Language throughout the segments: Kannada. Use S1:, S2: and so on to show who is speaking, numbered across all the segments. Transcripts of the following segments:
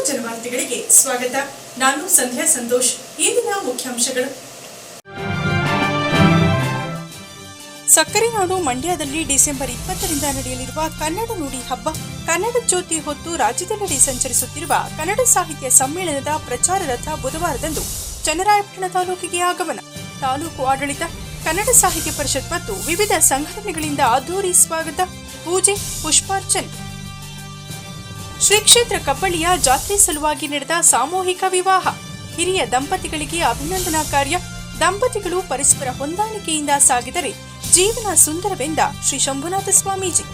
S1: ಜನವಾರ್ತೆಗಳಿಗೆ ಸ್ವಾಗತ. ನಾನು ಸಂಧ್ಯಾ ಸಂತೋಷ್. ಇಂದಿನ ಮುಖ್ಯಾಂಶಗಳು. ಸಕ್ಕರೆ ನಾಡು ಮಂಡ್ಯದಲ್ಲಿ ಡಿಸೆಂಬರ್ 20ರಿಂದ ನಡೆಯಲಿರುವ ಕನ್ನಡ ನುಡಿ ಹಬ್ಬ. ಕನ್ನಡ ಜ್ಯೋತಿ ಹೊತ್ತು ರಾಜ್ಯದೆಲ್ಲೆಡೆ ಸಂಚರಿಸುತ್ತಿರುವ ಕನ್ನಡ ಸಾಹಿತ್ಯ ಸಮ್ಮೇಳನದ ಪ್ರಚಾರ ರಥ ಬುಧವಾರದಂದು ಚನ್ನರಾಯಪಟ್ಟಣ ತಾಲೂಕಿಗೆ ಆಗಮನ. ತಾಲೂಕು ಆಡಳಿತ, ಕನ್ನಡ ಸಾಹಿತ್ಯ ಪರಿಷತ್ ಮತ್ತು ವಿವಿಧ ಸಂಘಟನೆಗಳಿಂದ ಅದ್ದೂರಿ ಸ್ವಾಗತ, ಪೂಜೆ, ಪುಷ್ಪಾರ್ಚನೆ. ಶ್ರೀ ಕ್ಷೇತ್ರ ಕಬ್ಬಳ್ಳಿಯ ಜಾತ್ರೆ ಸಲುವಾಗಿ ನಡೆದ ಸಾಮೂಹಿಕ ವಿವಾಹ. ಹಿರಿಯ ದಂಪತಿಗಳಿಗೆ ಅಭಿನಂದನಾ ಕಾರ್ಯ. ದಂಪತಿಗಳು ಪರಸ್ಪರ ಹೊಂದಾಣಿಕೆಯಿಂದ ಸಾಗಿದರೆ ಜೀವನ ಸುಂದರವೆಂದ ಶ್ರೀ ಶಂಭುನಾಥ ಸ್ವಾಮೀಜಿ.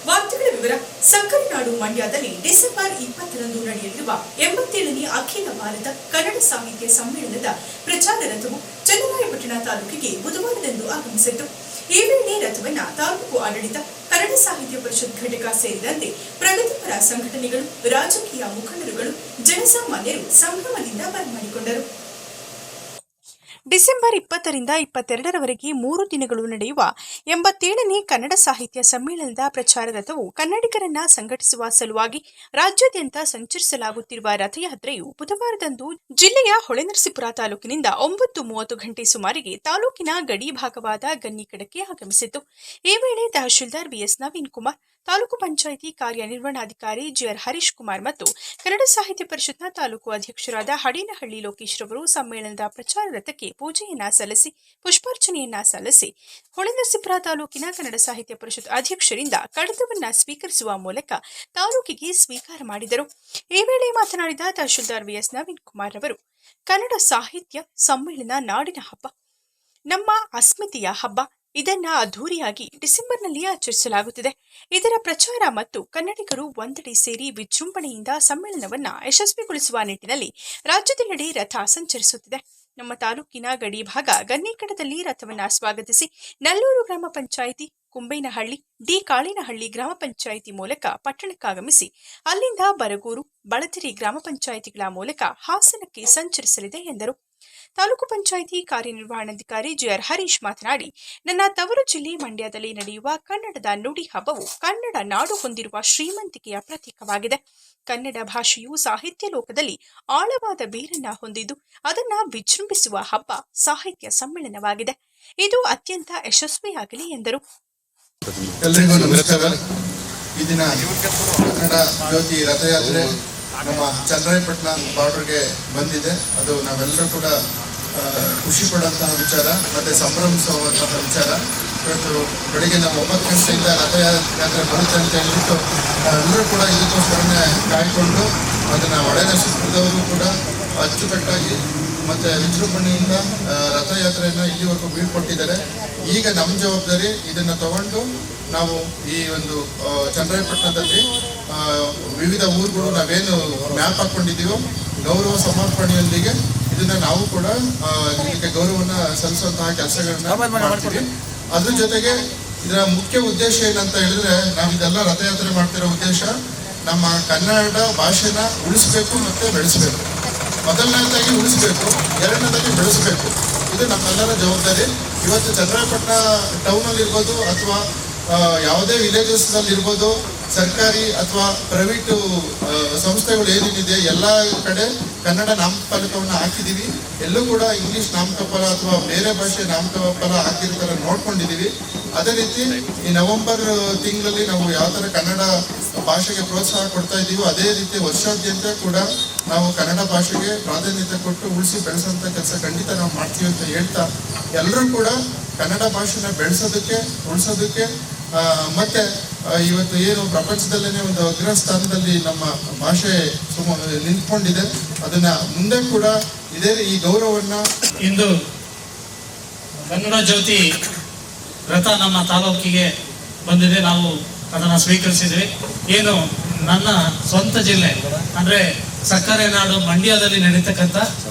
S1: ವಾರ್ತೆಗಳ ವಿವರ. ಸಕ್ಕರೆ ನಾಡು ಮಂಡ್ಯದಲ್ಲಿ ಡಿಸೆಂಬರ್ 20ರಂದು ನಡೆಯಲಿರುವ 87ನೇ ಅಖಿಲ ಭಾರತ ಕನ್ನಡ ಸಾಹಿತ್ಯ ಸಮ್ಮೇಳನದ ಪ್ರಚಾರ ರಥವು ಚನ್ನರಾಯಪಟ್ಟಣ ತಾಲೂಕಿಗೆ ಬುಧವಾರದಂದು ಆಗಮಿಸಿತು. ಈ ವೇಳೆ ರಥವನ್ನು ತಾಲೂಕು ಆಡಳಿತ, ಕನ್ನಡ ಸಾಹಿತ್ಯ ಪರಿಷತ್ ಘಟಕ ಸೇರಿದಂತೆ ಪ್ರಗತಿಪರ ಸಂಘಟನೆಗಳು, ರಾಜಕೀಯ ಮುಖಂಡರುಗಳು, ಜನಸಾಮಾನ್ಯರು ಸಂಭ್ರಮದಿಂದ ಬರಮಾಡಿಕೊಂಡರು. ಡಿಸೆಂಬರ್ 20ರಿಂದ 22ರವರೆಗೆ 3 ದಿನಗಳು ನಡೆಯುವ 87ನೇ ಕನ್ನಡ ಸಾಹಿತ್ಯ ಸಮ್ಮೇಳನದ ಪ್ರಚಾರ ರಥವು ಕನ್ನಡಿಗರನ್ನ ಸಂಘಟಿಸುವ ಸಲುವಾಗಿ ರಾಜ್ಯಾದ್ಯಂತ ಸಂಚರಿಸಲಾಗುತ್ತಿರುವ ರಥಯಾತ್ರೆಯು ಬುಧವಾರದಂದು ಜಿಲ್ಲೆಯ ಹೊಳೆನರಸೀಪುರ ತಾಲೂಕಿನಿಂದ 9:30 ಗಂಟೆ ಸುಮಾರಿಗೆ ತಾಲೂಕಿನ ಗಡಿ ಭಾಗವಾದ ಗನ್ನಿಕಡಕ್ಕೆ ಆಗಮಿಸಿತು. ಈ ವೇಳೆ ತಹಶೀಲ್ದಾರ್ ವಿಎಸ್ ನವೀನ್ ಕುಮಾರ್, ತಾಲೂಕು ಪಂಚಾಯಿತಿ ಕಾರ್ಯನಿರ್ವಹಣಾಧಿಕಾರಿ ಜಿಆರ್ ಹರೀಶ್ ಕುಮಾರ್ ಮತ್ತು ಕನ್ನಡ ಸಾಹಿತ್ಯ ಪರಿಷತ್ನ ತಾಲೂಕು ಅಧ್ಯಕ್ಷರಾದ ಹಡೇನಹಳ್ಳಿ ಲೋಕೇಶ್ ರವರು ಸಮ್ಮೇಳನದ ಪ್ರಚಾರ ರಥಕ್ಕೆ ಪೂಜೆಯನ್ನ ಸಲ್ಲಿಸಿ ಪುಷ್ಪಾರ್ಚನೆಯನ್ನ ಸಲ್ಲಿಸಿ ಹೊಳೆನರಸೀಪುರ ತಾಲೂಕಿನ ಕನ್ನಡ ಸಾಹಿತ್ಯ ಪರಿಷತ್ ಅಧ್ಯಕ್ಷರಿಂದ ಕಡತವನ್ನ ಸ್ವೀಕರಿಸುವ ಮೂಲಕ ತಾಲೂಕಿಗೆ ಸ್ವೀಕಾರ ಮಾಡಿದರು. ಈ ವೇಳೆ ಮಾತನಾಡಿದ ತಹಶೀಲ್ದಾರ್ ವಿಎಸ್ ನವೀನ್ ಕುಮಾರ್ ಅವರು, ಕನ್ನಡ ಸಾಹಿತ್ಯ ಸಮ್ಮೇಳನ ನಾಡಿನ ಹಬ್ಬ, ನಮ್ಮ ಅಸ್ಮಿತೆಯ ಹಬ್ಬ. ಇದನ್ನ ಅದ್ದೂರಿಯಾಗಿ ಡಿಸೆಂಬರ್ನಲ್ಲಿ ಆಚರಿಸಲಾಗುತ್ತಿದೆ. ಇದರ ಪ್ರಚಾರ ಮತ್ತು ಕನ್ನಡಿಗರು ಒಂದೆಡೆ ಸೇರಿ ವಿಜೃಂಭಣೆಯಿಂದ ಸಮ್ಮೇಳನವನ್ನ ಯಶಸ್ವಿಗೊಳಿಸುವ ನಿಟ್ಟಿನಲ್ಲಿ ರಾಜ್ಯದೆಲ್ಲೆಡೆ ರಥ ಸಂಚರಿಸುತ್ತಿದೆ. ನಮ್ಮ ತಾಲೂಕಿನ ಗಡಿ ಭಾಗ ಗನ್ನಿಕಡದಲ್ಲಿ ರಥವನ್ನ ಸ್ವಾಗತಿಸಿ ನಲ್ಲೂರು ಗ್ರಾಮ ಪಂಚಾಯಿತಿ, ಕುಂಬೇನಹಳ್ಳಿ, ಡಿ ಕಾಳೇನಹಳ್ಳಿ ಗ್ರಾಮ ಪಂಚಾಯಿತಿ ಮೂಲಕ ಪಟ್ಟಣಕ್ಕಾಗಮಿಸಿ ಅಲ್ಲಿಂದ ಬರಗೂರು, ಬಳತಿರಿ ಗ್ರಾಮ ಪಂಚಾಯಿತಿಗಳ ಮೂಲಕ ಹಾಸನಕ್ಕೆ ಸಂಚರಿಸಲಿದೆ ಎಂದರು. ತಾಲೂಕು ಪಂಚಾಯಿತಿ ಕಾರ್ಯನಿರ್ವಹಣಾಧಿಕಾರಿ ಜಿಆರ್ ಹರೀಶ್ ಮಾತನಾಡಿ, ನನ್ನ ತವರು ಜಿಲ್ಲೆ ಮಂಡ್ಯದಲ್ಲಿ ನಡೆಯುವ ಕನ್ನಡದ ನುಡಿ ಹಬ್ಬವು ಕನ್ನಡ ನಾಡು ಹೊಂದಿರುವ ಶ್ರೀಮಂತಿಕೆಯ ಪ್ರತೀಕವಾಗಿದೆ. ಕನ್ನಡ ಭಾಷೆಯು ಸಾಹಿತ್ಯ ಲೋಕದಲ್ಲಿ ಆಳವಾದ ಬೇರನ್ನ ಹೊಂದಿದ್ದು ಅದನ್ನ ವಿಜೃಂಭಿಸುವ ಹಬ್ಬ ಸಾಹಿತ್ಯ ಸಮ್ಮೇಳನವಾಗಿದೆ. ಇದು ಅತ್ಯಂತ ಯಶಸ್ವಿಯಾಗಲಿ ಎಂದರು.
S2: ಎಲ್ಲರಿಗೂ ನಮಸ್ಕಾರ. ಈ ದಿನ ಕನ್ನಡ ಜ್ಯೋತಿ ರಥಯಾತ್ರೆ ನಮ್ಮ ಚನ್ನರಾಯಪಟ್ಟಣ ಬಾರ್ಡರ್ಗೆ ಬಂದಿದೆ. ಅದು ನಾವೆಲ್ಲರೂ ಕೂಡ ಖುಷಿ ಪಡುವಂತಹ ವಿಚಾರ ಮತ್ತು ಸಂಭ್ರಮಿಸುವಂತಹ ವಿಚಾರ. ಇವತ್ತು ಬೆಳಿಗ್ಗೆ ನಾವು 9 ಗಂಟೆಯಿಂದ ರಥಯಾತ್ರೆ ಬರುತ್ತೆ ಅಂತ ಹೇಳ್ಬಿಟ್ಟು ನಾವೆಲ್ಲರೂ ಕೂಡ ಇದಕ್ಕೋಸ್ಕರನೇ ಕಾಯ್ಕೊಂಡು ಅದನ್ನು ಹೊಳೆನರಸೀಪುರದವರು ಕೂಡ ಅಚ್ಚುಕಟ್ಟಾಗಿ ಮತ್ತು ವಿಜೃಂಭಣೆಯಿಂದ ರಥಯಾತ್ರೆಯನ್ನು ಇಲ್ಲಿವರೆಗೂ ಬೀಳ್ಕೊಟ್ಟಿದ್ದಾರೆ. ಈಗ ನಮ್ಮ ಜವಾಬ್ದಾರಿ ಇದನ್ನು ತಗೊಂಡು ನಾವು ಈ ಒಂದು ಚನ್ನರಾಯಪಟ್ಟಣದಲ್ಲಿ ವಿವಿಧ ಊರುಗಳು ನಾವೇನು ಮ್ಯಾಪ್ ಹಾಕ್ಕೊಂಡಿದ್ದೀವೋ ಗೌರವ ಸಮರ್ಪಣೆಯೊಂದಿಗೆ ಇದನ್ನು ನಾವು ಕೂಡ ಇದಕ್ಕೆ ಗೌರವವನ್ನು ಸಲ್ಲಿಸುವಂತಹ ಕೆಲಸಗಳನ್ನ ಮಾಡ್ತೀವಿ. ಅದ್ರ ಜೊತೆಗೆ ಇದರ ಮುಖ್ಯ ಉದ್ದೇಶ ಏನಂತ ಹೇಳಿದ್ರೆ, ನಾವು ಇದೆಲ್ಲ ರಥಯಾತ್ರೆ ಮಾಡ್ತಿರೋ ಉದ್ದೇಶ ನಮ್ಮ ಕನ್ನಡ ಭಾಷೆನ ಉಳಿಸ್ಬೇಕು ಮತ್ತು ಬೆಳೆಸಬೇಕು. ಮೊದಲನೇದಾಗಿ ಉಳಿಸ್ಬೇಕು, ಎರಡನೇದಾಗಿ ಬೆಳೆಸಬೇಕು. ಇದು ನಮ್ಮೆಲ್ಲರ ಜವಾಬ್ದಾರಿ. ಇವತ್ತು ಚನ್ನರಾಯಪಟ್ಟಣ ಟೌನಲ್ಲಿ ಇರ್ಬೋದು ಅಥವಾ ಯಾವುದೇ ವಿಲೇಜಸ್ನಲ್ಲಿ ಇರ್ಬೋದು, ಸರ್ಕಾರಿ ಅಥವಾ ಪ್ರೈವೇಟು ಸಂಸ್ಥೆಗಳು ಏನೇನಿದೆ ಎಲ್ಲ ಕಡೆ ಕನ್ನಡ ನಾಮಫಲಕವನ್ನು ಹಾಕಿದ್ದೀವಿ. ಎಲ್ಲೂ ಕೂಡ ಇಂಗ್ಲೀಷ್ ನಾಮಫಲ ಅಥವಾ ಬೇರೆ ಭಾಷೆ ನಾಮಫಲ ಹಾಕಿರ್ತಾರೆ ನೋಡ್ಕೊಂಡಿದ್ದೀವಿ. ಅದೇ ರೀತಿ ಈ ನವೆಂಬರ್ ತಿಂಗಳಲ್ಲಿ ನಾವು ಯಾವ ಥರ ಕನ್ನಡ ಭಾಷೆಗೆ ಪ್ರೋತ್ಸಾಹ ಕೊಡ್ತಾ ಇದ್ದೀವೋ ಅದೇ ರೀತಿ ವರ್ಷಾದ್ಯಂತ ಕೂಡ ನಾವು ಕನ್ನಡ ಭಾಷೆಗೆ ಪ್ರಾಧಾನ್ಯತೆ ಕೊಟ್ಟು ಉಳಿಸಿ ಬೆಳೆಸೋಂಥ ಕೆಲಸ ಖಂಡಿತ ನಾವು ಮಾಡ್ತೀವಿ ಅಂತ ಹೇಳ್ತಾ, ಎಲ್ಲರೂ ಕೂಡ ಕನ್ನಡ ಭಾಷೆನ ಬೆಳೆಸೋದಕ್ಕೆ, ಉಳಿಸೋದಕ್ಕೆ ಮತ್ತೆ ಇವತ್ತು ಏನು ಪ್ರಪಂಚದಲ್ಲೇ ಒಂದು ಅಗ್ರಸ್ಥಾನದಲ್ಲಿ ನಮ್ಮ ಭಾಷೆ ನಿಂತ್ಕೊಂಡಿದೆ, ಅದನ್ನ ಮುಂದೆ ಕೂಡ ಇದೇ ಈ ಗೌರವವನ್ನು
S3: ಇಂದು ಕನ್ನಡ ಜ್ಯೋತಿ ರಥ ನಮ್ಮ ತಾಲೂಕಿಗೆ ಬಂದಿದೆ. ನಾವು ಅದನ್ನು ಸ್ವೀಕರಿಸಿದ್ವಿ. ಏನು ನನ್ನ ಸ್ವಂತ ಜಿಲ್ಲೆ ಅಂದ್ರೆ ಸಕ್ಕರೆ ನಾಡು ಮಂಡ್ಯದಲ್ಲಿ ನಡೀತಕ್ಕಂಥ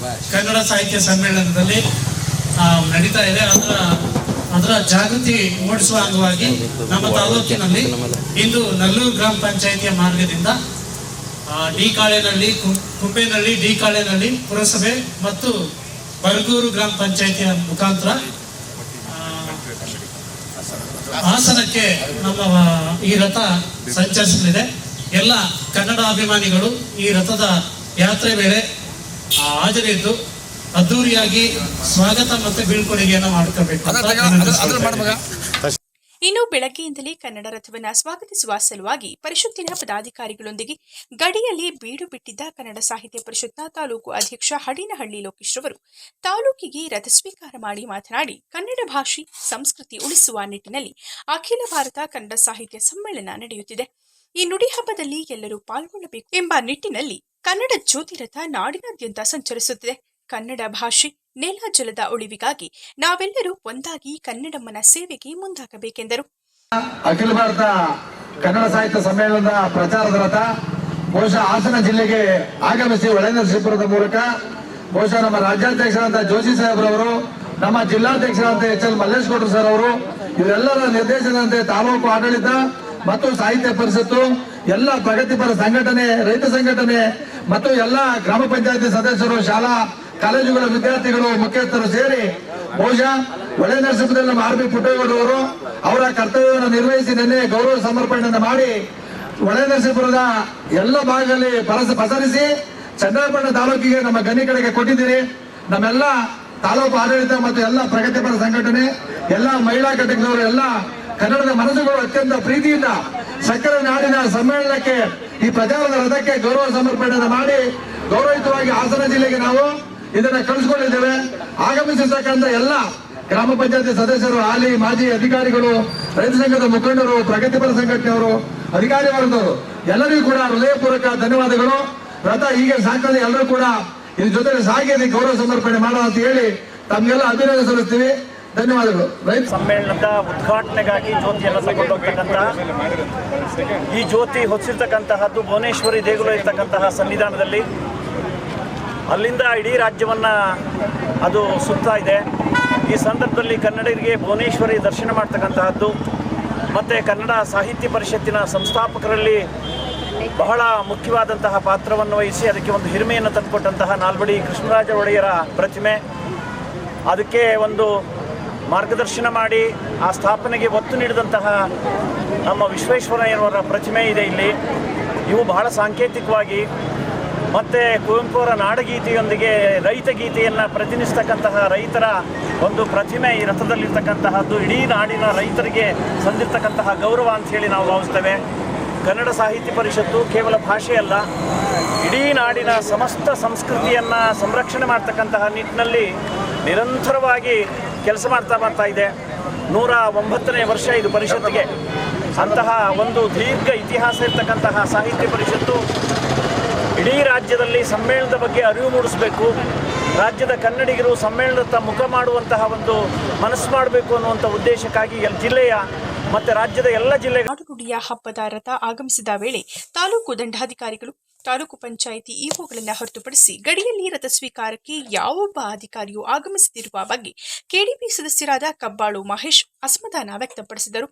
S3: ಕನ್ನಡ ಸಾಹಿತ್ಯ ಸಮ್ಮೇಳನದಲ್ಲಿ ನಡೀತಾ ಇದೆ. ಅದರ ಜಾಗೃತಿ ಮೂಡಿಸುವ ಅಂಗವಾಗಿ ನಮ್ಮ ತಾಲೂಕಿನಲ್ಲಿ ಇಂದು ನಲ್ಲೂರು ಗ್ರಾಮ ಪಂಚಾಯಿತಿಯ ಮಾರ್ಗದಿಂದ ಡಿ ಕಾಳೇನಹಳ್ಳಿ, ಕುಂಬೇನಹಳ್ಳಿ, ಡಿ ಕಾಳೇನಹಳ್ಳಿ ಪುರಸಭೆ ಮತ್ತು ಬರಗೂರು ಗ್ರಾಮ ಪಂಚಾಯಿತಿಯ ಮುಖಾಂತರ ಹಾಸನಕ್ಕೆ ನಮ್ಮ ಈ ರಥ ಸಂಚರಿಸಲಿದೆ. ಎಲ್ಲ ಕನ್ನಡ ಅಭಿಮಾನಿಗಳು ಈ ರಥದ ಯಾತ್ರೆ ವೇಳೆ ಹಾಜರಿದ್ದು ಅದ್ದೂರಿಯಾಗಿ ಸ್ವಾಗತ ಮತ್ತು ಬೀಳ್ಕೊಡುಗೆಯನ್ನು ಮಾಡ್ಕೋಬೇಕು.
S1: ಇನ್ನು ಬೆಳಗ್ಗೆಯಿಂದಲೇ ಕನ್ನಡ ರಥವನ್ನು ಸ್ವಾಗತಿಸುವ ಸಲುವಾಗಿ ಪರಿಷತ್ತಿನ ಪದಾಧಿಕಾರಿಗಳೊಂದಿಗೆ ಗಡಿಯಲ್ಲಿ ಬೀಡು ಬಿಟ್ಟಿದ್ದ ಕನ್ನಡ ಸಾಹಿತ್ಯ ಪರಿಷತ್ನ ತಾಲೂಕು ಅಧ್ಯಕ್ಷ ಹಡಿನಹಳ್ಳಿ ಲೋಕೇಶ್ ರವರು ತಾಲೂಕಿಗೆ ರಥ ಸ್ವೀಕಾರ ಮಾಡಿ ಮಾತನಾಡಿ, ಕನ್ನಡ ಭಾಷೆ ಸಂಸ್ಕೃತಿ ಉಳಿಸುವ ನಿಟ್ಟಿನಲ್ಲಿ ಅಖಿಲ ಭಾರತ ಕನ್ನಡ ಸಾಹಿತ್ಯ ಸಮ್ಮೇಳನ ನಡೆಯುತ್ತಿದೆ. ಈ ನುಡಿ ಹಬ್ಬದಲ್ಲಿ ಎಲ್ಲರೂ ಪಾಲ್ಗೊಳ್ಳಬೇಕು ಎಂಬ ನಿಟ್ಟಿನಲ್ಲಿ ಕನ್ನಡ ಜ್ಯೋತಿ ರಥ ನಾಡಿನಾದ್ಯಂತ ಸಂಚರಿಸುತ್ತಿದೆ. ಕನ್ನಡ ಭಾಷೆ ನೆಲ ಜಲದ ಉಳಿವಿಗಾಗಿ ನಾವೆಲ್ಲರೂ ಒಂದಾಗಿ ಕನ್ನಡಮ್ಮನ ಸೇವೆಗೆ ಮುಂದಾಗಬೇಕೆಂದರು.
S4: ಅಖಿಲ ಭಾರತ ಕನ್ನಡ ಸಾಹಿತ್ಯ ಸಮ್ಮೇಳನದ ಪ್ರಚಾರದ ರಥ ಬಹುಶಃ ಹಾಸನ ಜಿಲ್ಲೆಗೆ ಆಗಮಿಸಿ ಹೊಳೆನರಸೀಪುರದ ಮೂಲಕ ಬಹುಶಃ ನಮ್ಮ ರಾಜ್ಯಾಧ್ಯಕ್ಷರಾದ ಜೋಶಿ ಸಾಹೇಬ್ರವರು, ನಮ್ಮ ಜಿಲ್ಲಾಧ್ಯಕ್ಷರಾದ HL ಮಲ್ಲೇಶ್ಗೌಡರು ಸರ್ ಅವರು ಇವರೆಲ್ಲರ ನಿರ್ದೇಶನದಂತೆ ತಾಲೂಕು ಆಡಳಿತ ಮತ್ತು ಸಾಹಿತ್ಯ ಪರಿಷತ್ತು, ಎಲ್ಲ ಪ್ರಗತಿಪರ ಸಂಘಟನೆ, ರೈತ ಸಂಘಟನೆ ಮತ್ತು ಎಲ್ಲ ಗ್ರಾಮ ಪಂಚಾಯತಿ ಸದಸ್ಯರು, ಶಾಲಾ ಕಾಲೇಜುಗಳ ವಿದ್ಯಾರ್ಥಿಗಳು, ಮುಖ್ಯಸ್ಥರು ಸೇರಿ ಬಹುಶಃ ಹೊಳೆನರಸೀಪುರದಲ್ಲಿ ನಮ್ಮ RB ಪುಟ್ಟೇಗೌಡರವರು ಅವರ ಕರ್ತವ್ಯವನ್ನು ನಿರ್ವಹಿಸಿ ನಿನ್ನೆ ಗೌರವ ಸಮರ್ಪಣೆಯನ್ನು ಮಾಡಿ ಹೊಳೆನರಸೀಪುರದ ಎಲ್ಲ ಭಾಗದಲ್ಲಿ ಪಸರಿಸಿ ಚನ್ನರಾಯಪಟ್ಟಣ ತಾಲೂಕಿಗೆ ನಮ್ಮ ಗಣಿ ಕಡೆಗೆ ಕೊಟ್ಟಿದ್ದೀರಿ. ನಮ್ಮೆಲ್ಲ ತಾಲೂಕು ಆಡಳಿತ ಮತ್ತು ಎಲ್ಲ ಪ್ರಗತಿಪರ ಸಂಘಟನೆ, ಎಲ್ಲ ಮಹಿಳಾ ಘಟಕದವರು, ಎಲ್ಲ ಕನ್ನಡದ ಮನಸ್ಸುಗಳು ಅತ್ಯಂತ ಪ್ರೀತಿಯಿಂದ ಸಕ್ಕರೆ ನಾಡಿನ ಸಮ್ಮೇಳನಕ್ಕೆ ಈ ಪ್ರಚಾರದ ರಥಕ್ಕೆ ಗೌರವ ಸಮರ್ಪಣೆಯನ್ನು ಮಾಡಿ ಗೌರವಯುತವಾಗಿ ಹಾಸನ ಜಿಲ್ಲೆಗೆ ನಾವು ಇದನ್ನ ಕಳಿಸ್ಕೊಂಡಿದ್ದೇವೆ. ಆಗಮಿಸಿರ್ತಕ್ಕಂಥ ಎಲ್ಲ ಗ್ರಾಮ ಪಂಚಾಯತಿ ಸದಸ್ಯರು, ಹಾಲಿ ಮಾಜಿ ಅಧಿಕಾರಿಗಳು, ರೈತ ಸಂಘದ ಮುಖಂಡರು, ಪ್ರಗತಿಪರ ಸಂಘಟನೆಯವರು, ಅಧಿಕಾರಿ ವರ್ಗದವರು ಎಲ್ಲರಿಗೂ ಕೂಡ ಹೃದಯಪೂರ್ವಕ ಧನ್ಯವಾದಗಳು. ರಥ ಹೀಗೆ ಸಾಕದೆ ಎಲ್ಲರೂ ಕೂಡ ಇದ್ರ ಜೊತೆ ಸಾಗಿ ಗೌರವ ಸಮರ್ಪಣೆ ಮಾಡೋಣ ಅಂತ ಹೇಳಿ ತಮ್ಗೆಲ್ಲ ಅಭಿನಂದನೆ ಸಲ್ಲಿಸ್ತೀವಿ. ಧನ್ಯವಾದಗಳು. ರೈತ
S5: ಸಮ್ಮೇಳನದ ಉದ್ಘಾಟನೆಗಾಗಿ ಜ್ಯೋತಿಯನ್ನು ತಗೊಂಡು ಹೋಗ್ತಕ್ಕಂತಹ ಈ ಜ್ಯೋತಿ ಹೊತ್ತಿರ್ತಕ್ಕಂತಹದ್ದು ಭುವನೇಶ್ವರಿ ದೇಗುಲ ಇರ್ತಕ್ಕಂತಹ ಸನ್ನಿಧಾನದಲ್ಲಿ, ಅಲ್ಲಿಂದ ಇಡೀ ರಾಜ್ಯವನ್ನ ಅದು ಸುತ್ತಾ ಇದೆ. ಈ ಸಂದರ್ಭದಲ್ಲಿ ಕನ್ನಡಿಗರಿಗೆ ಭುವನೇಶ್ವರಿ ದರ್ಶನ ಮಾಡ್ತಕ್ಕಂತಹದ್ದು ಮತ್ತು ಕನ್ನಡ ಸಾಹಿತ್ಯ ಪರಿಷತ್ತಿನ ಸಂಸ್ಥಾಪಕರಲ್ಲಿ ಬಹಳ ಮುಖ್ಯವಾದಂತಹ ಪಾತ್ರವನ್ನು ವಹಿಸಿ ಅದಕ್ಕೆ ಒಂದು ಹಿರಿಮೆಯನ್ನು ತಂದುಕೊಟ್ಟಂತಹ ನಾಲ್ವಡಿ ಕೃಷ್ಣರಾಜ ಒಡೆಯರ ಪ್ರತಿಮೆ, ಅದಕ್ಕೆ ಒಂದು ಮಾರ್ಗದರ್ಶನ ಮಾಡಿ ಆ ಸ್ಥಾಪನೆಗೆ ಒತ್ತು ನೀಡಿದಂತಹ ನಮ್ಮ ವಿಶ್ವೇಶ್ವರಯ್ಯನವರ ಪ್ರತಿಮೆ ಇದೆ ಇಲ್ಲಿ. ಇವು ಬಹಳ ಸಾಂಕೇತಿಕವಾಗಿ ಮತ್ತು ಕುವೆಂಪು ಅವರ ನಾಡಗೀತೆಯೊಂದಿಗೆ ರೈತ ಗೀತೆಯನ್ನು ಪ್ರತಿನಿಧಿಸ್ತಕ್ಕಂತಹ ರೈತರ ಒಂದು ಪ್ರತಿಮೆ ಈ ರಥದಲ್ಲಿರ್ತಕ್ಕಂತಹದ್ದು ಇಡೀ ನಾಡಿನ ರೈತರಿಗೆ ಸಂದಿರ್ತಕ್ಕಂತಹ ಗೌರವ ಅಂತ ಹೇಳಿ ನಾವು ಭಾವಿಸ್ತೇವೆ. ಕನ್ನಡ ಸಾಹಿತ್ಯ ಪರಿಷತ್ತು ಕೇವಲ ಭಾಷೆಯಲ್ಲ, ಇಡೀ ನಾಡಿನ ಸಮಸ್ತ ಸಂಸ್ಕೃತಿಯನ್ನು ಸಂರಕ್ಷಣೆ ಮಾಡ್ತಕ್ಕಂತಹ ನಿಟ್ಟಿನಲ್ಲಿ ನಿರಂತರವಾಗಿ ಕೆಲಸ ಮಾಡ್ತಾ ಇದೆ. 109ನೇ ವರ್ಷ ಇದು ಪರಿಷತ್ತಿಗೆ. ಅಂತಹ ಒಂದು ದೀರ್ಘ ಇತಿಹಾಸ ಇರ್ತಕ್ಕಂತಹ ಸಾಹಿತ್ಯ ಪರಿಷತ್ತು ಇಡೀ ರಾಜ್ಯದಲ್ಲಿ ಸಮ್ಮೇಳನದ ಬಗ್ಗೆ ಅರಿವು ಮೂಡಿಸಬೇಕು, ರಾಜ್ಯದ ಕನ್ನಡಿಗರು ಸಮ್ಮೇಳನದ ಮುಖ ಮಾಡುವಂತಹ ಒಂದು ಮನಸ್ಸು ಮಾಡಬೇಕು ಅನ್ನುವಂಥ ಉದ್ದೇಶಕ್ಕಾಗಿ ಜಿಲ್ಲೆಯ ಮತ್ತು ರಾಜ್ಯದ ಎಲ್ಲ ಜಿಲ್ಲೆಗಳ
S1: ನಾಡುನುಡಿಯ ಹಬ್ಬದ ರಥ ಆಗಮಿಸಿದ ವೇಳೆ ತಾಲೂಕು ದಂಡಾಧಿಕಾರಿಗಳು, ತಾಲೂಕು ಪಂಚಾಯಿತಿ ಇಒಗಳನ್ನು ಹೊರತುಪಡಿಸಿ ಗಡಿಯಲ್ಲಿ ರಥ ಸ್ವೀಕಾರಕ್ಕೆ ಯಾವೊಬ್ಬ ಅಧಿಕಾರಿಯೂ ಆಗಮಿಸದಿರುವ ಬಗ್ಗೆ ಕೆಡಿಪಿ ಸದಸ್ಯರಾದ ಕಬ್ಬಾಳು ಮಹೇಶ್ ಅಸಮಾಧಾನ ವ್ಯಕ್ತಪಡಿಸಿದರು.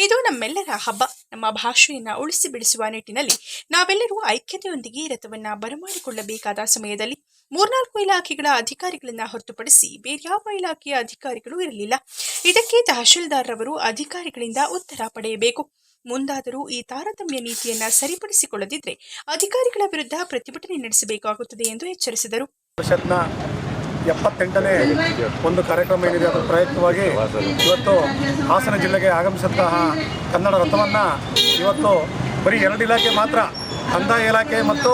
S1: ಇದು ನಮ್ಮೆಲ್ಲರ ಹಬ್ಬ. ನಮ್ಮ ಭಾಷೆಯನ್ನು ಉಳಿಸಿ ಬೆಳೆಸುವ ನಿಟ್ಟಿನಲ್ಲಿ ನಾವೆಲ್ಲರೂ ಐಕ್ಯತೆಯೊಂದಿಗೆ ರಥವನ್ನು ಬರಮಾಡಿಕೊಳ್ಳಬೇಕಾದ ಸಮಯದಲ್ಲಿ 3-4 ಇಲಾಖೆಗಳ ಅಧಿಕಾರಿಗಳನ್ನು ಹೊರತುಪಡಿಸಿ ಬೇರ್ಯಾವ ಇಲಾಖೆಯ ಅಧಿಕಾರಿಗಳು ಇರಲಿಲ್ಲ. ಇದಕ್ಕೆ ತಹಶೀಲ್ದಾರ್ರವರು ಅಧಿಕಾರಿಗಳಿಂದ ಉತ್ತರ ಪಡೆಯಬೇಕು. ಮುಂದಾದರೂ ಈ ತಾರತಮ್ಯ ನೀತಿಯನ್ನು ಸರಿಪಡಿಸಿಕೊಳ್ಳದಿದ್ದರೆ ಅಧಿಕಾರಿಗಳ ವಿರುದ್ಧ ಪ್ರತಿಭಟನೆ ನಡೆಸಬೇಕಾಗುತ್ತದೆ ಎಂದು ಎಚ್ಚರಿಸಿದರು.
S6: ಪರಿಷತ್ನ 78ನೇ ಒಂದು ಕಾರ್ಯಕ್ರಮ ಏನಿದೆ ಅದರ ಪ್ರಯುಕ್ತವಾಗಿ ಇವತ್ತು ಹಾಸನ ಜಿಲ್ಲೆಗೆ ಆಗಮಿಸಿದಂತಹ ಕನ್ನಡ ರಥವನ್ನು ಇವತ್ತು ಬರೀ 2 ಇಲಾಖೆ ಮಾತ್ರ, ಕಂದಾಯ ಇಲಾಖೆ ಮತ್ತು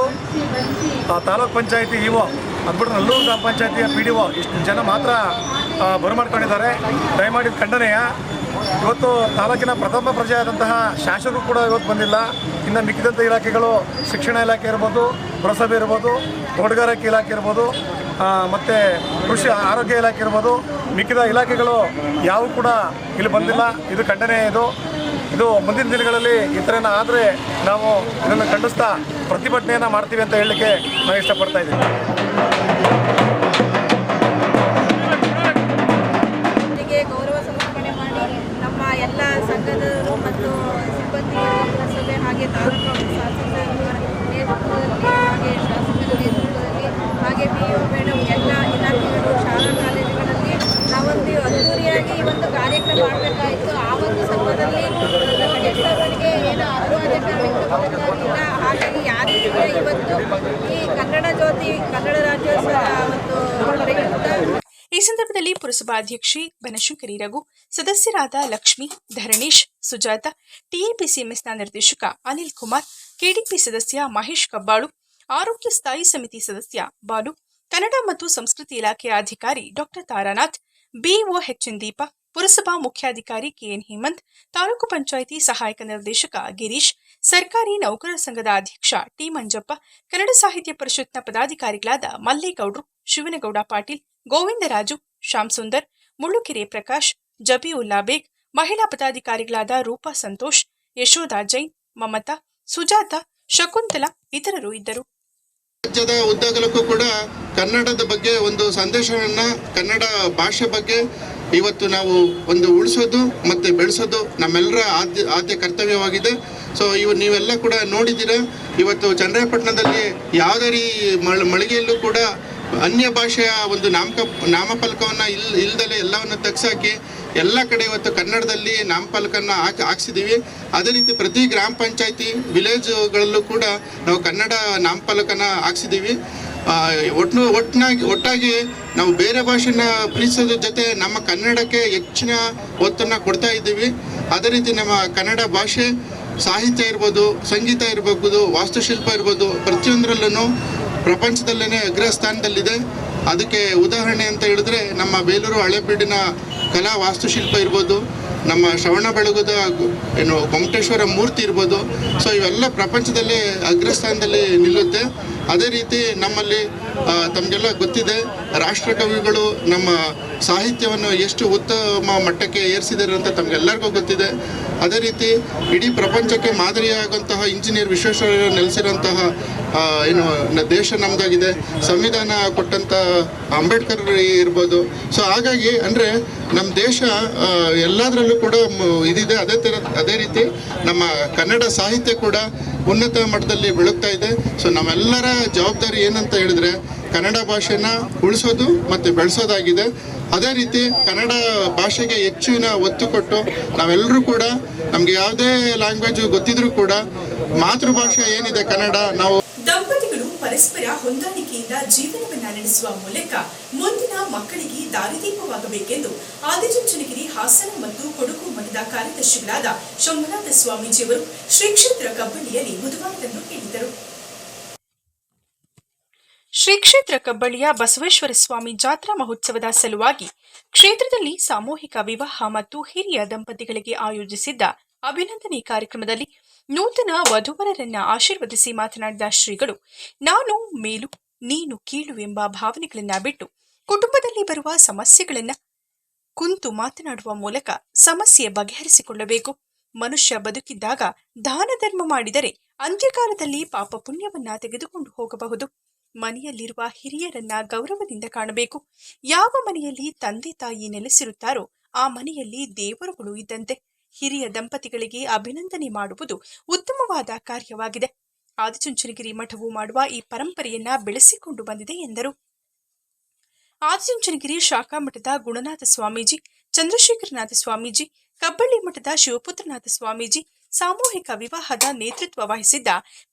S6: ತಾಲೂಕ್ ಪಂಚಾಯಿತಿ ಇಒ, ಅದ್ಬಿಟ್ಟು ನಲ್ಲೂರು ಗ್ರಾಮ ಪಂಚಾಯಿತಿಯ PDO ಇಷ್ಟು ಜನ ಮಾತ್ರ ಬರಮಾಡ್ಕೊಂಡಿದ್ದಾರೆ. ದಯಮಾಡಿ ಖಂಡನೆಯ. ಇವತ್ತು ತಾಲೂಕಿನ ಪ್ರಥಮ ಪ್ರಜೆ ಆದಂತಹ ಶಾಸಕರು ಕೂಡ ಇವತ್ತು ಬಂದಿಲ್ಲ. ಇನ್ನು ಮಿಕ್ಕಿದಂಥ ಇಲಾಖೆಗಳು ಶಿಕ್ಷಣ ಇಲಾಖೆ ಇರ್ಬೋದು, ಪುರಸಭೆ ಇರ್ಬೋದು, ತೋಟಗಾರಿಕೆ ಇಲಾಖೆ ಇರ್ಬೋದು, ಮತ್ತು ಕೃಷಿ ಆರೋಗ್ಯ ಇಲಾಖೆ ಇರ್ಬೋದು, ಮಿಕ್ಕಿದ ಇಲಾಖೆಗಳು ಯಾವೂ ಕೂಡ ಇಲ್ಲಿ ಬಂದಿಲ್ಲ. ಇದು ಖಂಡನೆ. ಇದು ಮುಂದಿನ ದಿನಗಳಲ್ಲಿ ಈ ಥರನ ಆದರೆ ನಾವು ಇದನ್ನು ಖಂಡಿಸ್ತಾ ಪ್ರತಿಭಟನೆಯನ್ನು ಮಾಡ್ತೀವಿ ಅಂತ ಹೇಳಲಿಕ್ಕೆ ನಾನು ಇಷ್ಟಪಡ್ತಾ ಇದ್ದೀನಿ.
S7: ಗೌರವ ಸಮರ್ಪಣೆ ಮಾಡಿ ನಮ್ಮ ಎಲ್ಲ ಸಂಘದವರು ಮತ್ತು ಸಿಬ್ಬಂದಿ ಪುರಸಭೆ ಹಾಗೆ ತಾಲೂಕು ಶಾಸಕರ ನೇತೃತ್ವದಲ್ಲಿ ಹಾಗೆ ಶಾಸಕರ ನೇತೃತ್ವದಲ್ಲಿ ಹಾಗೆ PO ಮೇಡಮ್ ಎಲ್ಲ ಇಲಾಖೆಗಳು ಶಾಲಾ ಕಾಲೇಜುಗಳಲ್ಲಿ ನಾವೊಂದು ಅದ್ದೂರಿಯಾಗಿ ಈ ಒಂದು ಕಾರ್ಯಕ್ರಮ ಮಾಡಬೇಕಾಯಿತು. ಒಂದು ಸಮಯದಲ್ಲಿ ಕೆಲಸಗಳಿಗೆ ಏನು ಅಪವಾದಕ ವ್ಯಕ್ತಪಡಿಸಿಲ್ಲ. ಹಾಗಾಗಿ ಯಾರು ಇವತ್ತು ಈ ಕನ್ನಡ ಜ್ಯೋತಿ ಕನ್ನಡ ರಾಜ್ಯೋತ್ಸವ ಒಂದು ಪ್ರಯುಕ್ತ
S1: ಈ ಸಂದರ್ಭದಲ್ಲಿ ಪುರಸಭಾಧ್ಯಕ್ಷೆ ಬನಶಂಕರಿ ರಘು, ಸದಸ್ಯರಾದ ಲಕ್ಷ್ಮಿ, ಧರಣೇಶ್, ಸುಜಾತ, ಟಿಎಪಿಸಿಎಂಎಸ್ನ ನಿರ್ದೇಶಕ ಅನಿಲ್ ಕುಮಾರ್, ಕೆಡಿಪಿ ಸದಸ್ಯ ಮಹೇಶ್ ಕಬ್ಬಾಳು, ಆರೋಗ್ಯ ಸ್ಥಾಯಿ ಸಮಿತಿ ಸದಸ್ಯ ಬಾಲು, ಕನ್ನಡ ಮತ್ತು ಸಂಸ್ಕೃತಿ ಇಲಾಖೆಯ ಅಧಿಕಾರಿ ಡಾಕ್ಟರ್ ತಾರಾನಾಥ್, ಬಿಇಒ ಎಚ್ಎನ್ ದೀಪ, ಪುರಸಭಾ ಮುಖ್ಯಾಧಿಕಾರಿ ಕೆಎನ್ ಹೇಮಂತ್, ತಾಲೂಕು ಪಂಚಾಯಿತಿ ಸಹಾಯಕ ನಿರ್ದೇಶಕ ಗಿರೀಶ್, ಸರ್ಕಾರಿ ನೌಕರರ ಸಂಘದ ಅಧ್ಯಕ್ಷ ಟಿ ಮಂಜಪ್ಪ, ಕನ್ನಡ ಸಾಹಿತ್ಯ ಪರಿಷತ್ನ ಪದಾಧಿಕಾರಿಗಳಾದ ಮಲ್ಲೇಗೌಡರು, ಶಿವನಗೌಡ ಪಾಟೀಲ್, ಗೋವಿಂದರಾಜು, ಶ್ಯಾಮ್ ಸುಂದರ್, ಮುಳ್ಳುಕೆರೆ ಪ್ರಕಾಶ್, ಜಬೀವುಲ್ಲಾ ಬೇಗ್, ಮಹಿಳಾ ಪದಾಧಿಕಾರಿಗಳಾದ ರೂಪಾ ಸಂತೋಷ್, ಯಶೋಧಾ ಜೈನ್, ಮಮತಾ, ಸುಜಾತ, ಶಕುಂತಲಾ ಇತರರು ಇದ್ದರು.
S2: ರಾಜ್ಯದ ಉದ್ದಗಲಕ್ಕೂ ಕೂಡ ಕನ್ನಡದ ಬಗ್ಗೆ ಒಂದು ಸಂದೇಶವನ್ನ, ಕನ್ನಡ ಭಾಷೆ ಬಗ್ಗೆ ಇವತ್ತು ನಾವು ಒಂದು ಉಳಿಸೋದು ಮತ್ತೆ ಬೆಳೆಸೋದು ನಮ್ಮೆಲ್ಲರ ಆದ್ಯ ಕರ್ತವ್ಯವಾಗಿದೆ. ಸೊ ನೀವೆಲ್ಲ ಕೂಡ ನೋಡಿದ್ದೀರಾ, ಇವತ್ತು ಚನ್ನರಾಯಪಟ್ಟಣದಲ್ಲಿ ಯಾವುದೇ ಮಳಿಗೆಯಲ್ಲೂ ಕೂಡ ಅನ್ಯ ಭಾಷೆಯ ಒಂದು ನಾಮಫಲಕವನ್ನು ಇಲ್ದಲೆ ಎಲ್ಲವನ್ನು ತೆಗೆಸಾಕಿ ಎಲ್ಲ ಕಡೆ ಇವತ್ತು ಕನ್ನಡದಲ್ಲಿ ನಾಮಫಲಕನ್ನ ಹಾಕ್ಸಿದ್ದೀವಿ. ಅದೇ ರೀತಿ ಪ್ರತಿ ಗ್ರಾಮ ಪಂಚಾಯತಿ ವಿಲೇಜ್ಗಳಲ್ಲೂ ಕೂಡ ನಾವು ಕನ್ನಡ ನಾಮಫಲಕನ ಹಾಕ್ಸಿದ್ದೀವಿ. ಒಟ್ಟಾಗಿ ನಾವು ಬೇರೆ ಭಾಷೆನ ಪ್ರೀತಿಸೋದ್ರ ಜೊತೆ ನಮ್ಮ ಕನ್ನಡಕ್ಕೆ ಹೆಚ್ಚಿನ ಒತ್ತನ್ನು ಕೊಡ್ತಾ ಇದ್ದೀವಿ. ಅದೇ ರೀತಿ ನಮ್ಮ ಕನ್ನಡ ಭಾಷೆ ಸಾಹಿತ್ಯ ಇರ್ಬೋದು, ಸಂಗೀತ ಇರ್ಬೋದು, ವಾಸ್ತುಶಿಲ್ಪ ಇರ್ಬೋದು, ಪ್ರತಿಯೊಂದರಲ್ಲೂ ಪ್ರಪಂಚದಲ್ಲೇ ಅಗ್ರ ಸ್ಥಾನದಲ್ಲಿದೆ. ಅದಕ್ಕೆ ಉದಾಹರಣೆ ಅಂತ ಹೇಳಿದ್ರೆ ನಮ್ಮ ಬೇಲೂರು ಹಳೆಬೀಡಿನ ಕಲಾ ವಾಸ್ತುಶಿಲ್ಪ ಇರ್ಬೋದು, ನಮ್ಮ ಶ್ರವಣ ಬೆಳಗುದ ಗೊಮ್ಮಟೇಶ್ವರ ಮೂರ್ತಿ ಇರ್ಬೋದು. ಸೊ ಇವೆಲ್ಲ ಪ್ರಪಂಚದಲ್ಲಿ ಅಗ್ರಸ್ಥಾನದಲ್ಲಿ ನಿಲ್ಲುತ್ತೆ. ಅದೇ ರೀತಿ ನಮ್ಮಲ್ಲಿ ತಮಗೆಲ್ಲ ಗೊತ್ತಿದೆ, ರಾಷ್ಟ್ರಕವಿಗಳು ನಮ್ಮ ಸಾಹಿತ್ಯವನ್ನು ಎಷ್ಟು ಉತ್ತಮ ಮಟ್ಟಕ್ಕೆ ಏರಿಸಿದ್ದಾರೆ ಅಂತ ತಮಗೆಲ್ಲರಿಗೂ ಗೊತ್ತಿದೆ. ಅದೇ ರೀತಿ ಇಡೀ ಪ್ರಪಂಚಕ್ಕೆ ಮಾದರಿಯಾಗುವಂತಹ ಇಂಜಿನಿಯರ್ ವಿಶ್ವೇಶ್ವರಯ್ಯ ನೆಲೆಸಿರುವಂತಹ ದೇಶ ನಮ್ಮದಾಗಿದೆ. ಸಂವಿಧಾನ ಕೊಟ್ಟಂಥ ಅಂಬೇಡ್ಕರ್ ಇರ್ಬೋದು. ಸೊ ಹಾಗಾಗಿ ಅಂದರೆ ನಮ್ಮ ದೇಶ ಎಲ್ಲದರಲ್ಲೂ ಕೂಡ ಇದಿದೆ. ಅದೇ ರೀತಿ ನಮ್ಮ ಕನ್ನಡ ಸಾಹಿತ್ಯ ಕೂಡ ಉನ್ನತ ಮಟ್ಟದಲ್ಲಿ ಬೆಳಗ್ತಾ ಇದೆ. ಸೊ ನಮ್ಮೆಲ್ಲರ ಜವಾಬ್ದಾರಿ ಏನಂತ ಹೇಳಿದ್ರೆ ಕನ್ನಡ ಭಾಷೆನ ಉಳಿಸೋದು ಮತ್ತು ಬೆಳೆಸೋದಾಗಿದೆ. ಅದೇ ರೀತಿ ಕನ್ನಡ ಭಾಷೆಗೆ ಹೆಚ್ಚಿನ ಒತ್ತು ಕೊಟ್ಟು ನಾವೆಲ್ಲರೂ ಕೂಡ ನಮ್ಗೆ ಯಾವುದೇ ಲ್ಯಾಂಗ್ವೇಜ್ ಗೊತ್ತಿದ್ರೂ ಕೂಡ ಮಾತೃಭಾಷೆ ಏನಿದೆ ಕನ್ನಡ, ನಾವು
S1: ದಂಪತಿಗಳು ಪರಸ್ಪರ ಹೊಂದಾಣಿಕೆಯಿಂದ ಜೀವನವನ್ನ ನಡೆಸುವ ಮೂಲಕ ಮುಂದಿನ ಮಕ್ಕಳಿಗೆ ದಾರಿದೀಪವಾಗಬೇಕೆಂದು ಆದಿಚುಂಚನಗಿರಿ, ಹಾಸನ ಮತ್ತು ಕೊಡಗು ಮಠದ ಕಾರ್ಯದರ್ಶಿಗಳಾದ ಶಂಭುನಾಥ ಸ್ವಾಮೀಜಿಯವರು ಶ್ರೀ ಕ್ಷೇತ್ರ ಕಬ್ಬಳ್ಳಿಯಲ್ಲಿ ಬುಧವಾರದಂದು ಹೇಳಿದರು. ಶ್ರೀ ಕ್ಷೇತ್ರ ಕಬ್ಬಳ್ಳಿಯ ಬಸವೇಶ್ವರ ಸ್ವಾಮಿ ಜಾತ್ರಾ ಮಹೋತ್ಸವದ ಸಲುವಾಗಿ ಕ್ಷೇತ್ರದಲ್ಲಿ ಸಾಮೂಹಿಕ ವಿವಾಹ ಮತ್ತು ಹಿರಿಯ ದಂಪತಿಗಳಿಗೆ ಆಯೋಜಿಸಿದ್ದ ಅಭಿನಂದನೆ ಕಾರ್ಯಕ್ರಮದಲ್ಲಿ ನೂತನ ವಧುವರರನ್ನ ಆಶೀರ್ವದಿಸಿ ಮಾತನಾಡಿದ ಶ್ರೀಗಳು, ನಾನು ಮೇಲು ನೀನು ಕೀಳು ಎಂಬ ಭಾವನೆಗಳನ್ನ ಬಿಟ್ಟು ಕುಟುಂಬದಲ್ಲಿ ಬರುವ ಸಮಸ್ಯೆಗಳನ್ನ ಕುಂತು ಮಾತನಾಡುವ ಮೂಲಕ ಸಮಸ್ಯೆ ಬಗೆಹರಿಸಿಕೊಳ್ಳಬೇಕು. ಮನುಷ್ಯ ಬದುಕಿದ್ದಾಗ ದಾನ ಧರ್ಮ ಮಾಡಿದರೆ ಅಂತ್ಯಕಾಲದಲ್ಲಿ ಪಾಪ ಪುಣ್ಯವನ್ನ ತೆಗೆದುಕೊಂಡು ಹೋಗಬಹುದು. ಮನೆಯಲ್ಲಿರುವ ಹಿರಿಯರನ್ನ ಗೌರವದಿಂದ ಕಾಣಬೇಕು. ಯಾವ ಮನೆಯಲ್ಲಿ ತಂದೆ ತಾಯಿ ನೆಲೆಸಿರುತ್ತಾರೋ ಆ ಮನೆಯಲ್ಲಿ ದೇವರುಗಳು ಇದ್ದಂತೆ. ಹಿರಿಯ ದಂಪತಿಗಳಿಗೆ ಅಭಿನಂದನೆ ಮಾಡುವುದು ಉತ್ತಮವಾದ ಕಾರ್ಯವಾಗಿದೆ. ಆದಿಚುಂಚನಗಿರಿ ಮಠವು ಮಾಡುವ ಈ ಪರಂಪರೆಯನ್ನ ಬೆಳೆಸಿಕೊಂಡು ಬಂದಿದೆ ಎಂದರು. ಆದಿಚುಂಚನಗಿರಿ ಶಾಖಾ ಮಠದ ಗುಣನಾಥ ಸ್ವಾಮೀಜಿ, ಚಂದ್ರಶೇಖರನಾಥ ಸ್ವಾಮೀಜಿ, ಕಬ್ಬಳ್ಳಿ ಮಠದ ಶಿವಪುತ್ರನಾಥ ಸ್ವಾಮೀಜಿ, ಸಾಮೂಹಿಕ ವಿವಾಹದ ನೇತೃತ್ವ ವಹಿಸಿದ್ದ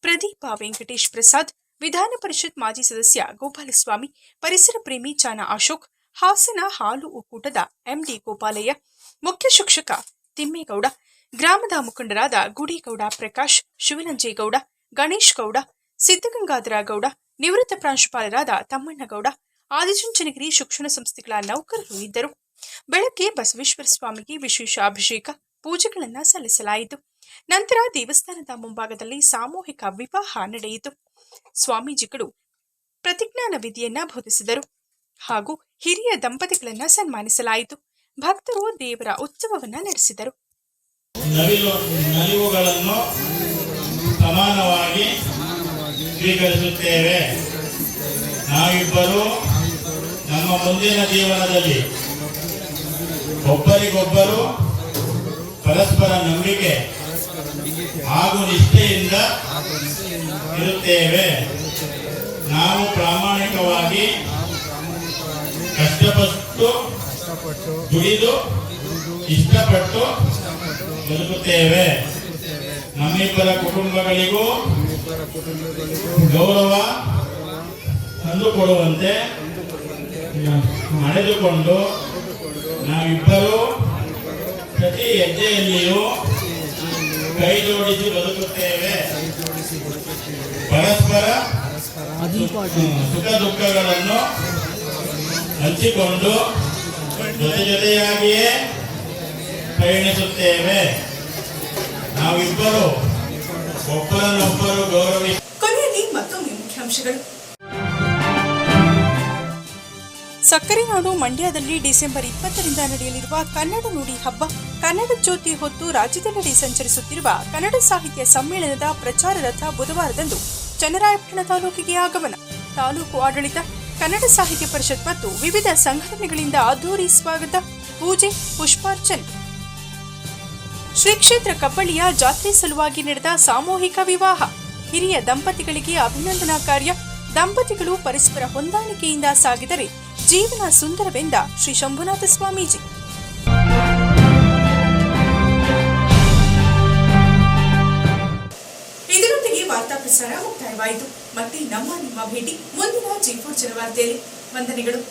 S1: ಪ್ರದೀಪ ವೆಂಕಟೇಶ್ ಪ್ರಸಾದ್, ವಿಧಾನ ಪರಿಷತ್ ಮಾಜಿ ಸದಸ್ಯ ಗೋಪಾಲಸ್ವಾಮಿ, ಪರಿಸರ ಪ್ರೇಮಿ ಚಾನ ಅಶೋಕ್, ಹಾಸನ ಹಾಲು ಒಕ್ಕೂಟದ ಎಂಡಿ ಗೋಪಾಲಯ್ಯ, ಮುಖ್ಯ ಶಿಕ್ಷಕ ತಿಮ್ಮೇಗೌಡ, ಗ್ರಾಮದ ಮುಖಂಡರಾದ ಗುಡೇಗೌಡ ಪ್ರಕಾಶ್, ಶಿವನಂಜೇಗೌಡ, ಗಣೇಶ್ ಗೌಡ, ಸಿದ್ದಗಂಗಾಧರ ಗೌಡ, ನಿವೃತ್ತ ಪ್ರಾಂಶುಪಾಲರಾದ ತಮ್ಮಣ್ಣಗೌಡ, ಆದಿಚುಂಚನಗಿರಿ ಶಿಕ್ಷಣ ಸಂಸ್ಥೆಗಳ ನೌಕರರು ಇದ್ದರು. ಬೆಳಗ್ಗೆ ಬಸವೇಶ್ವರ ಸ್ವಾಮಿಗೆ ವಿಶೇಷ ಅಭಿಷೇಕ ಪೂಜೆಗಳನ್ನು ಸಲ್ಲಿಸಲಾಯಿತು. ನಂತರ ದೇವಸ್ಥಾನದ ಮುಂಭಾಗದಲ್ಲಿ ಸಾಮೂಹಿಕ ವಿವಾಹ ನಡೆಯಿತು. ಸ್ವಾಮೀಜಿಗಳು ಪ್ರತಿಜ್ಞಾನ ವಿಧಿಯನ್ನ ಬೋಧಿಸಿದರು ಹಾಗೂ ಹಿರಿಯ ದಂಪತಿಗಳನ್ನ ಸನ್ಮಾನಿಸಲಾಯಿತು. ಭಕ್ತರು ದೇವರ ಉತ್ಸವವನ್ನ ನಡೆಸಿದರು.
S8: ನಲಿವುಗಳನ್ನು ಸಮಾನವಾಗಿ ಸ್ವೀಕರಿಸುತ್ತೇವೆ. ನಾವಿಬ್ಬರು ನಮ್ಮ ಮುಂದಿನ ಜೀವನದಲ್ಲಿ ಒಬ್ಬರಿಗೊಬ್ಬರು ಪರಸ್ಪರ ನಂಬಿಕೆ ಹಾಗೂ ನಿಷ್ಠೆಯಿಂದ ಇರುತ್ತೇವೆ. ನಾವು ಪ್ರಾಮಾಣಿಕವಾಗಿ ಕಷ್ಟಪಟ್ಟು ದುಡಿದು ಇಷ್ಟಪಟ್ಟು ಬದುಕುತ್ತೇವೆ. ನಮ್ಮಿಬ್ಬರ ಕುಟುಂಬಗಳಿಗೂ ಗೌರವ ತಂದುಕೊಡುವಂತೆ ನಡೆದುಕೊಂಡು ನಾವಿಬ್ಬರು ಪ್ರತಿ ಹೆಜ್ಜೆಯಲ್ಲಿಯೂ ಕೈ ಜೋಡಿಸಿ ಬದುಕುತ್ತೇವೆ. ಪರಸ್ಪರ ಸುಖ ದುಃಖಗಳನ್ನು ಹಂಚಿಕೊಂಡು ಜೊತೆಯಾಗಿಯೇ ಪಯಣಿಸುತ್ತೇವೆ. ನಾವಿಬ್ಬರು ಒಬ್ಬರನ್ನೊಬ್ಬರು ಗೌರವಿಸಿ.
S1: ಕೊನೆಯಲ್ಲಿ ಮತ್ತೊಮ್ಮೆ ಮುಖ್ಯಾಂಶಗಳು. ಸಕ್ಕರೆ ನಾಡು ಮಂಡ್ಯದಲ್ಲಿ ಡಿಸೆಂಬರ್ 20ರಿಂದ ನಡೆಯಲಿರುವ ಕನ್ನಡ ನುಡಿ ಹಬ್ಬ, ಕನ್ನಡ ಜ್ಯೋತಿ ಹೊತ್ತು ರಾಜ್ಯದೆಲ್ಲೆಡೆ ಸಂಚರಿಸುತ್ತಿರುವ ಕನ್ನಡ ಸಾಹಿತ್ಯ ಸಮ್ಮೇಳನದ ಪ್ರಚಾರ ರಥ ಬುಧವಾರದಂದು ಚನ್ನರಾಯಪಟ್ಟಣ ತಾಲೂಕಿಗೆ ಆಗಮನ. ತಾಲೂಕು ಆಡಳಿತ, ಕನ್ನಡ ಸಾಹಿತ್ಯ ಪರಿಷತ್ ಮತ್ತು ವಿವಿಧ ಸಂಘಟನೆಗಳಿಂದ ಅದ್ದೂರಿ ಸ್ವಾಗತ, ಪೂಜೆ, ಪುಷ್ಪಾರ್ಚನೆ. ಶ್ರೀ ಕ್ಷೇತ್ರ ಕಬ್ಬಳ್ಳಿಯ ಜಾತ್ರೆ ಸಲುವಾಗಿ ನಡೆದ ಸಾಮೂಹಿಕ ವಿವಾಹ, ಹಿರಿಯ ದಂಪತಿಗಳಿಗೆ ಅಭಿನಂದನಾ ಕಾರ್ಯ. ದಂಪತಿಗಳು ಪರಸ್ಪರ ಹೊಂದಾಣಿಕೆಯಿಂದ ಸಾಗಿದರೆ ಜೀವನ ಸುಂದರವೆಂದ ಶ್ರೀ ಶಂಭುನಾಥ ಸ್ವಾಮೀಜಿ. ಇದರೊಂದಿಗೆ ವಾರ್ತಾ ಪ್ರಸಾರ ಮುಕ್ತಾಯವಾಯಿತು. ಮತ್ತೆ ನಿಮ್ಮ ಭೇಟಿ ಮುಂದಿನ G4 ಜನವಾರ್ತೆಯಲ್ಲಿ. ವಂದನೆಗಳು.